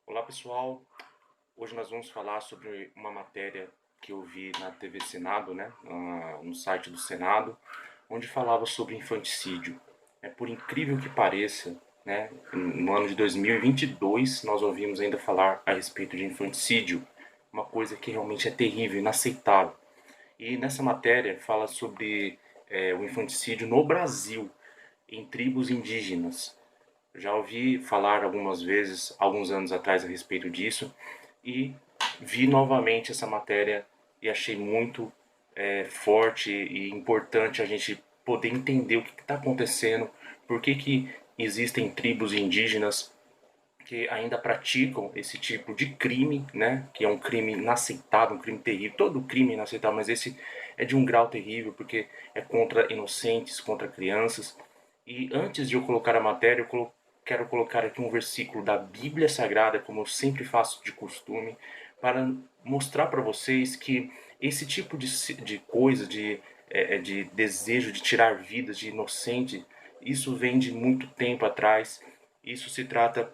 Olá pessoal, hoje nós vamos falar sobre uma matéria que eu vi na TV Senado, no site do Senado, onde falava sobre infanticídio. Por incrível que pareça, no ano de 2022 nós ouvimos ainda falar a respeito de infanticídio, uma coisa que realmente é terrível, inaceitável. E nessa matéria fala sobre o infanticídio no Brasil, em tribos indígenas. Já ouvi falar algumas vezes, alguns anos atrás, a respeito disso e vi novamente essa matéria e achei muito forte e importante a gente poder entender o que está acontecendo, por que existem tribos indígenas que ainda praticam esse tipo de crime, né? Que é um crime inaceitável, um crime terrível. Todo crime é inaceitável, mas esse é de um grau terrível porque é contra inocentes, contra crianças. E antes de eu colocar a matéria, quero colocar aqui um versículo da Bíblia Sagrada, como eu sempre faço de costume, para mostrar para vocês que esse tipo de coisa, de desejo de tirar vidas de inocente, isso vem de muito tempo atrás. Isso se trata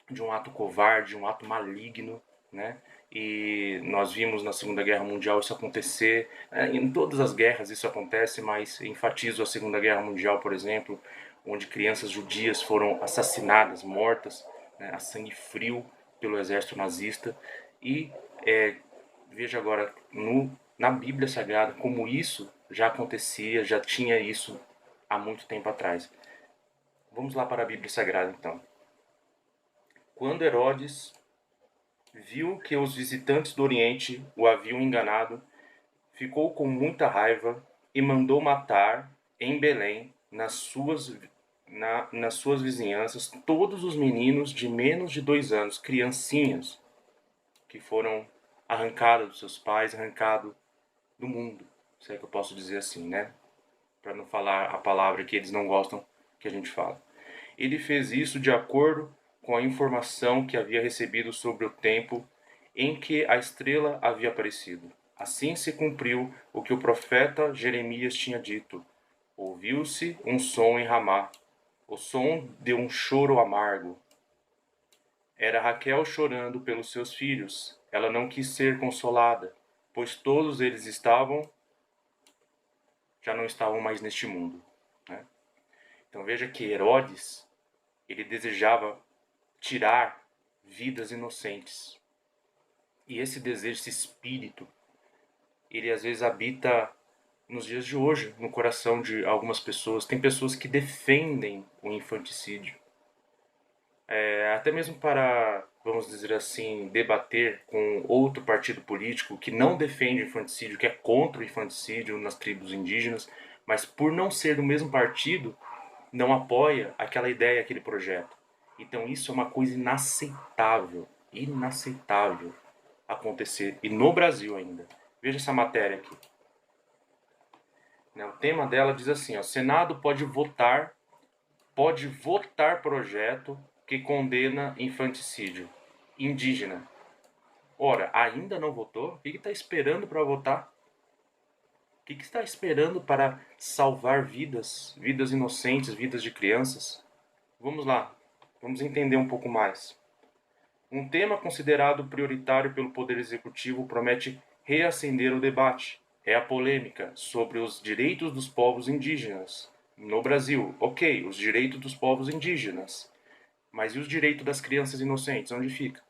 de um ato covarde, um ato maligno, né? E nós vimos na Segunda Guerra Mundial isso acontecer. Em todas as guerras isso acontece, mas enfatizo a Segunda Guerra Mundial, por exemplo, onde crianças judias foram assassinadas, mortas, né, a sangue frio pelo exército nazista. E veja agora na Bíblia Sagrada como isso já acontecia, já tinha isso há muito tempo atrás. Vamos lá para a Bíblia Sagrada então. Quando Herodes viu que os visitantes do Oriente o haviam enganado, ficou com muita raiva e mandou matar em Belém, nas suas vizinhanças, todos os meninos de menos de 2 anos, criancinhas, que foram arrancados dos seus pais, arrancados do mundo. Se é que eu posso dizer assim, né? Para não falar a palavra que eles não gostam que a gente fala. Ele fez isso de acordo com a informação que havia recebido sobre o tempo em que a estrela havia aparecido. Assim se cumpriu o que o profeta Jeremias tinha dito. Ouviu-se um som em Ramá, o som de um choro amargo. Era Raquel chorando pelos seus filhos. Ela não quis ser consolada, pois todos eles já não estavam mais neste mundo, né? Então veja que Herodes, ele desejava tirar vidas inocentes. E esse desejo, esse espírito, ele às vezes habita nos dias de hoje, no coração de algumas pessoas. Tem pessoas que defendem o infanticídio. Até mesmo para, vamos dizer assim, debater com outro partido político que não defende o infanticídio, que é contra o infanticídio nas tribos indígenas, mas por não ser do mesmo partido, não apoia aquela ideia, aquele projeto. Então isso é uma coisa inaceitável, inaceitável acontecer, e no Brasil ainda. Veja essa matéria aqui. O tema dela diz assim, ó, Senado pode votar projeto que condena infanticídio indígena. Ora, ainda não votou? O que está esperando para votar? O que está esperando para salvar vidas, vidas inocentes, vidas de crianças? Vamos lá, vamos entender um pouco mais. Um tema considerado prioritário pelo Poder Executivo promete reacender o debate. É a polêmica sobre os direitos dos povos indígenas. No Brasil, ok, os direitos dos povos indígenas. Mas e os direitos das crianças inocentes? Onde fica?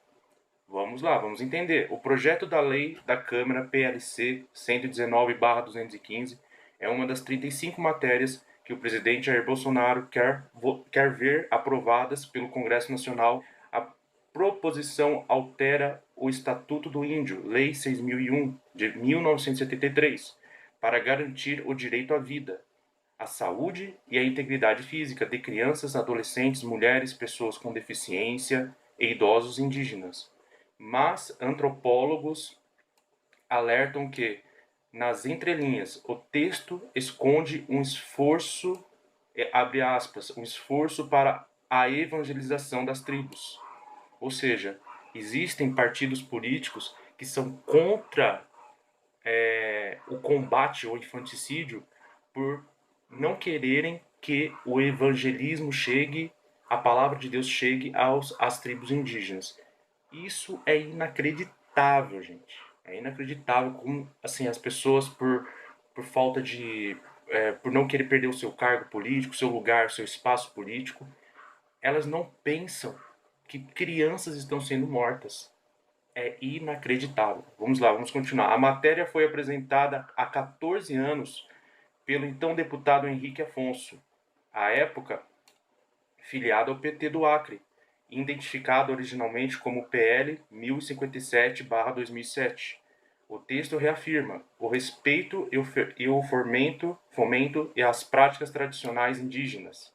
Vamos lá, vamos entender. O projeto da lei da Câmara PLC 119/215 é uma das 35 matérias que o presidente Jair Bolsonaro quer ver aprovadas pelo Congresso Nacional. A proposição altera o Estatuto do Índio, Lei 6.001, de 1973, para garantir o direito à vida, à saúde e à integridade física de crianças, adolescentes, mulheres, pessoas com deficiência e idosos indígenas. Mas antropólogos alertam que, nas entrelinhas, o texto esconde um esforço, abre aspas, um esforço para a evangelização das tribos. Ou seja, existem partidos políticos que são contra o combate ao infanticídio por não quererem que o evangelismo chegue, a palavra de Deus chegue às tribos indígenas. Isso é inacreditável, gente. É inacreditável como, assim, as pessoas, por falta de... por não querer perder o seu cargo político, seu lugar, seu espaço político, elas não pensam que crianças estão sendo mortas. É inacreditável. Vamos lá, vamos continuar. A matéria foi apresentada há 14 anos pelo então deputado Henrique Afonso, à época filiado ao PT do Acre, identificado originalmente como PL 1057/2007. O texto reafirma o respeito e o fomento e as práticas tradicionais indígenas,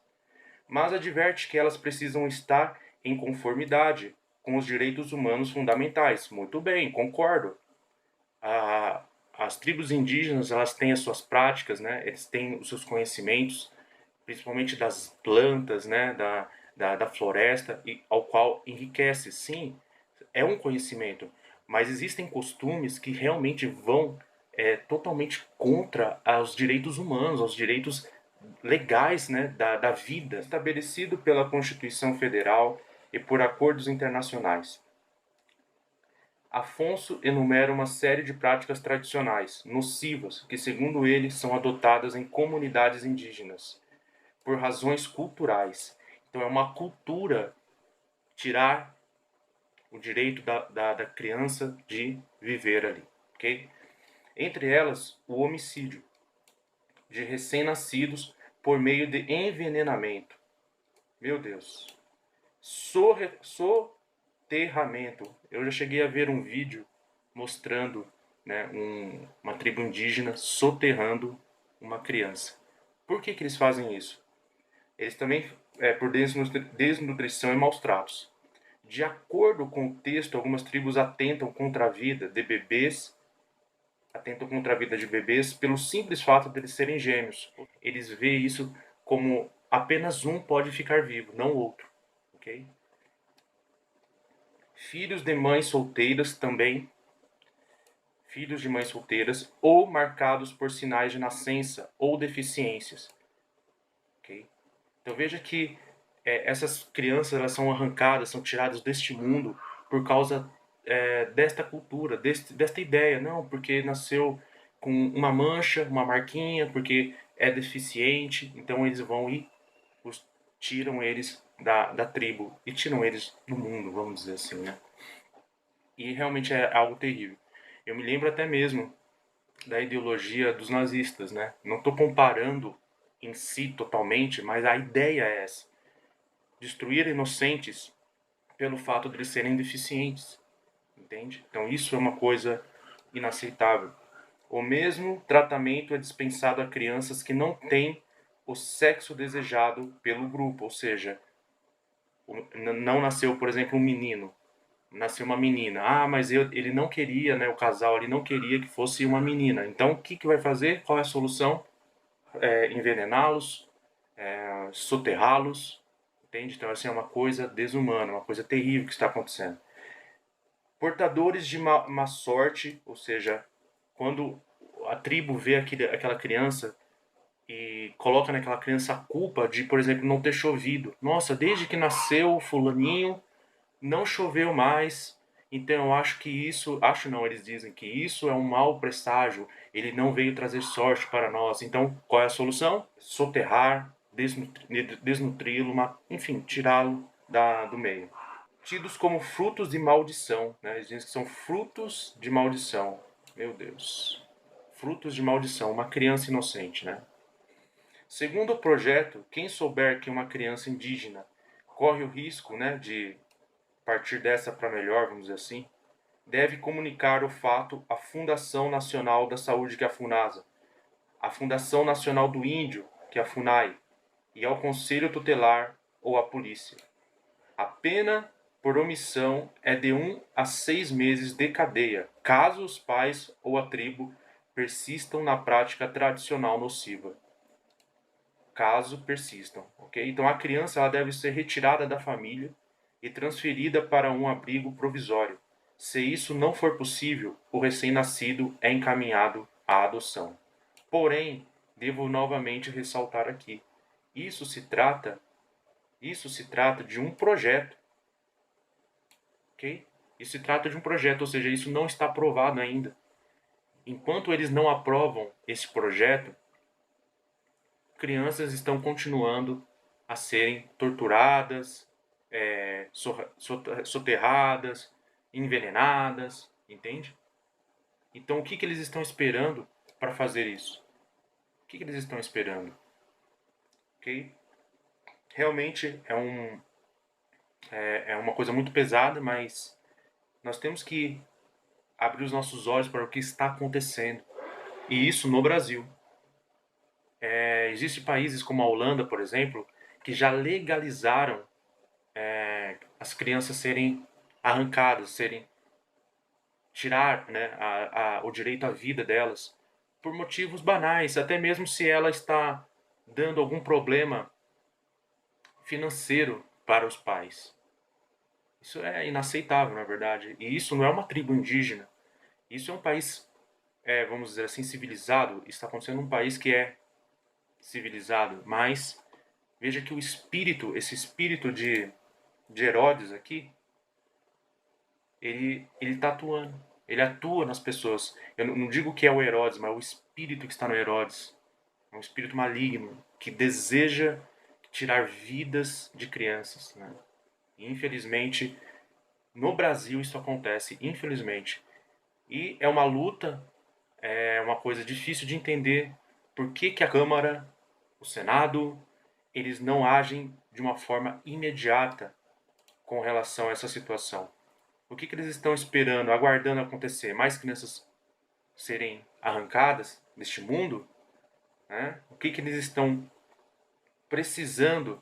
mas adverte que elas precisam estar em conformidade com os direitos humanos fundamentais. Muito bem, concordo. As tribos indígenas, elas têm as suas práticas, né? Eles têm os seus conhecimentos, principalmente das plantas, né? Da floresta, ao qual enriquece. Sim, é um conhecimento, mas existem costumes que realmente vão totalmente contra os direitos humanos, aos direitos legais, né, da vida, estabelecido pela Constituição Federal e por acordos internacionais. Afonso enumera uma série de práticas tradicionais, nocivas, que, segundo ele, são adotadas em comunidades indígenas, por razões culturais. Então, é uma cultura tirar o direito da criança de viver ali, ok? Entre elas, o homicídio de recém-nascidos por meio de envenenamento. Meu Deus. Soterramento. Eu já cheguei a ver um vídeo mostrando, né, uma tribo indígena soterrando uma criança. Por que eles fazem isso? Eles também, por desnutrição e maus tratos. De acordo com o texto, algumas tribos atentam contra a vida de bebês, pelo simples fato de eles serem gêmeos. Eles veem isso como apenas um pode ficar vivo, não o outro, ok? Filhos de mães solteiras também, filhos de mães solteiras ou marcados por sinais de nascença ou deficiências, ok? Então veja que essas crianças, elas são arrancadas, são tiradas deste mundo por causa desta cultura, desta ideia. Não, porque nasceu com uma mancha, uma marquinha, porque é deficiente, então eles vão e tiram eles da tribo e tiram eles do mundo, vamos dizer assim, né? E realmente é algo terrível. Eu me lembro até mesmo da ideologia dos nazistas, né? Não estou comparando em si totalmente, mas a ideia é essa: destruir inocentes pelo fato de eles serem deficientes, entende? Então isso é uma coisa inaceitável. O mesmo tratamento é dispensado a crianças que não têm o sexo desejado pelo grupo, ou seja, não nasceu, por exemplo, um menino, nasceu uma menina. Ah, mas ele não queria, né, o casal ele não queria que fosse uma menina. Então o que vai fazer? Qual é a solução? Envenená-los, soterrá-los, entende? Então assim, é uma coisa desumana, uma coisa terrível que está acontecendo. Portadores de má sorte, ou seja, quando a tribo vê aquela criança e coloca naquela criança a culpa de, por exemplo, não ter chovido. Nossa, desde que nasceu o fulaninho, não choveu mais. Então eu acho que isso, acho não, eles dizem que isso é um mau presságio, ele não veio trazer sorte para nós. Então qual é a solução? Soterrar, desnutri-lo, enfim, tirá-lo do meio. Tidos como frutos de maldição, né? Eles dizem que são frutos de maldição. Meu Deus. Frutos de maldição, uma criança inocente, né? Segundo o projeto, quem souber que uma criança indígena corre o risco, né, de partir dessa para melhor, vamos dizer assim, deve comunicar o fato à Fundação Nacional da Saúde, que é a FUNASA, à Fundação Nacional do Índio, que é a FUNAI, e ao Conselho Tutelar ou à polícia. A pena por omissão é de 1 a 6 meses de cadeia, caso os pais ou a tribo persistam na prática tradicional nociva. Caso persistam, ok? Então a criança ela deve ser retirada da família e transferida para um abrigo provisório. Se isso não for possível, o recém-nascido é encaminhado à adoção. Porém, devo novamente ressaltar aqui, isso se trata de um projeto, ok? Isso se trata de um projeto, ou seja, isso não está aprovado ainda. Enquanto eles não aprovam esse projeto, crianças estão continuando a serem torturadas, soterradas, envenenadas, entende? Então, o que que eles estão esperando para fazer isso? O que que eles estão esperando? Ok? Realmente é uma coisa muito pesada, mas nós temos que abrir os nossos olhos para o que está acontecendo. E isso no Brasil. Existem países como a Holanda, por exemplo, que já legalizaram as crianças serem arrancadas, serem tirar, né, o direito à vida delas por motivos banais, até mesmo se ela está dando algum problema financeiro para os pais. Isso é inaceitável, na verdade. E isso não é uma tribo indígena. Isso é um país, vamos dizer assim, civilizado. Está acontecendo num país que é civilizado. Mas veja que o espírito, esse espírito de Herodes aqui, ele está atuando. Ele atua nas pessoas. Eu não digo que é o Herodes, mas é o espírito que está no Herodes. É um espírito maligno que deseja tirar vidas de crianças. Né? E, infelizmente, no Brasil isso acontece, infelizmente. E é uma luta, é uma coisa difícil de entender por que, que a Câmara, o Senado, eles não agem de uma forma imediata com relação a essa situação. O que, que eles estão esperando, aguardando acontecer? Mais crianças serem arrancadas deste mundo? Né? O que, que eles estão precisando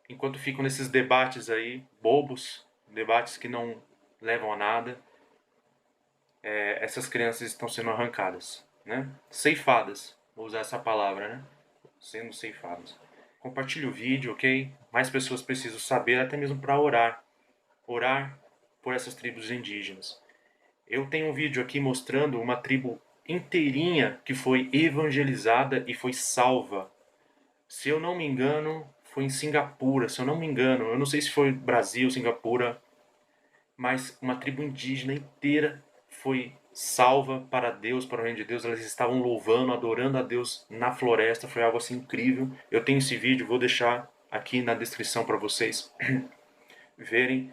enquanto ficam nesses debates aí, bobos, debates que não levam a nada? Essas crianças estão sendo arrancadas, né? Ceifadas, vou usar essa palavra, né? Sendo ceifadas. Compartilhe o vídeo, ok? Mais pessoas precisam saber, até mesmo para orar. Orar por essas tribos indígenas. Eu tenho um vídeo aqui mostrando uma tribo inteirinha que foi evangelizada e foi salva. Se eu não me engano, foi em Singapura, se eu não me engano. Eu não sei se foi Brasil, Singapura, mas uma tribo indígena inteira foi salva para Deus, para o reino de Deus. Elas estavam louvando, adorando a Deus na floresta. Foi algo assim incrível. Eu tenho esse vídeo, vou deixar aqui na descrição para vocês verem.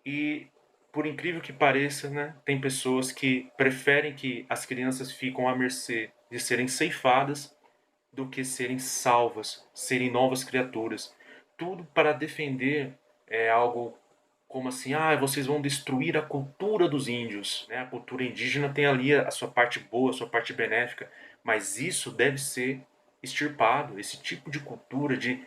E por incrível que pareça, né, tem pessoas que preferem que as crianças fiquem à mercê de serem ceifadas do que serem salvas, serem novas criaturas. Tudo para defender algo como assim, vocês vão destruir a cultura dos índios, né? A cultura indígena tem ali a sua parte boa, a sua parte benéfica, mas isso deve ser extirpado, esse tipo de cultura de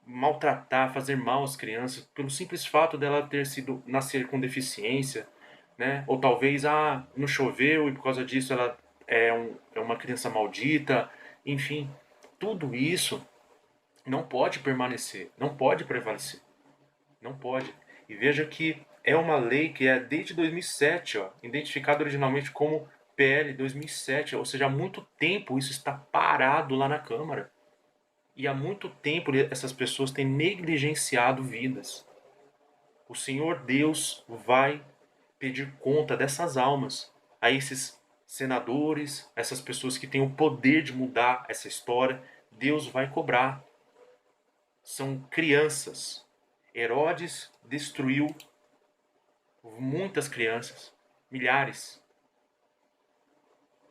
maltratar, fazer mal às crianças, pelo simples fato dela ter sido nascer com deficiência, né? Ou talvez não choveu e por causa disso ela é uma criança maldita, enfim, tudo isso não pode permanecer, não pode prevalecer, não pode. E veja que é uma lei que é desde 2007, ó, identificada originalmente como PL 2007, ou seja, há muito tempo isso está parado lá na Câmara. E há muito tempo essas pessoas têm negligenciado vidas. O Senhor Deus vai pedir conta dessas almas a esses senadores, essas pessoas que têm o poder de mudar essa história. Deus vai cobrar. São crianças. Herodes destruiu muitas crianças, milhares,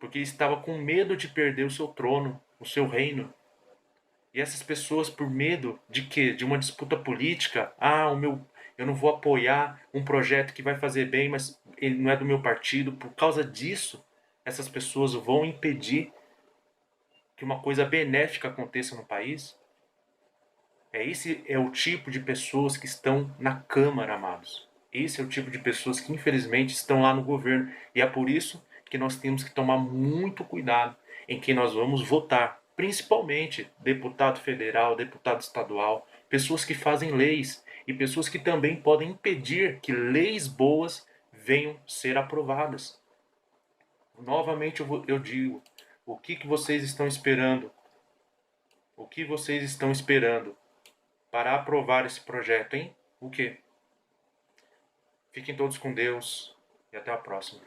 porque estava com medo de perder o seu trono, o seu reino. E essas pessoas, por medo de quê? De uma disputa política. Eu não vou apoiar um projeto que vai fazer bem, mas ele não é do meu partido. Por causa disso, essas pessoas vão impedir que uma coisa benéfica aconteça no país. Esse é o tipo de pessoas que estão na Câmara, amados. Esse é o tipo de pessoas que, infelizmente, estão lá no governo. E é por isso que nós temos que tomar muito cuidado em quem nós vamos votar. Principalmente deputado federal, deputado estadual, pessoas que fazem leis e pessoas que também podem impedir que leis boas venham ser aprovadas. Novamente eu digo, o que vocês estão esperando? O que vocês estão esperando para aprovar esse projeto, hein? O quê? Fiquem todos com Deus e até a próxima.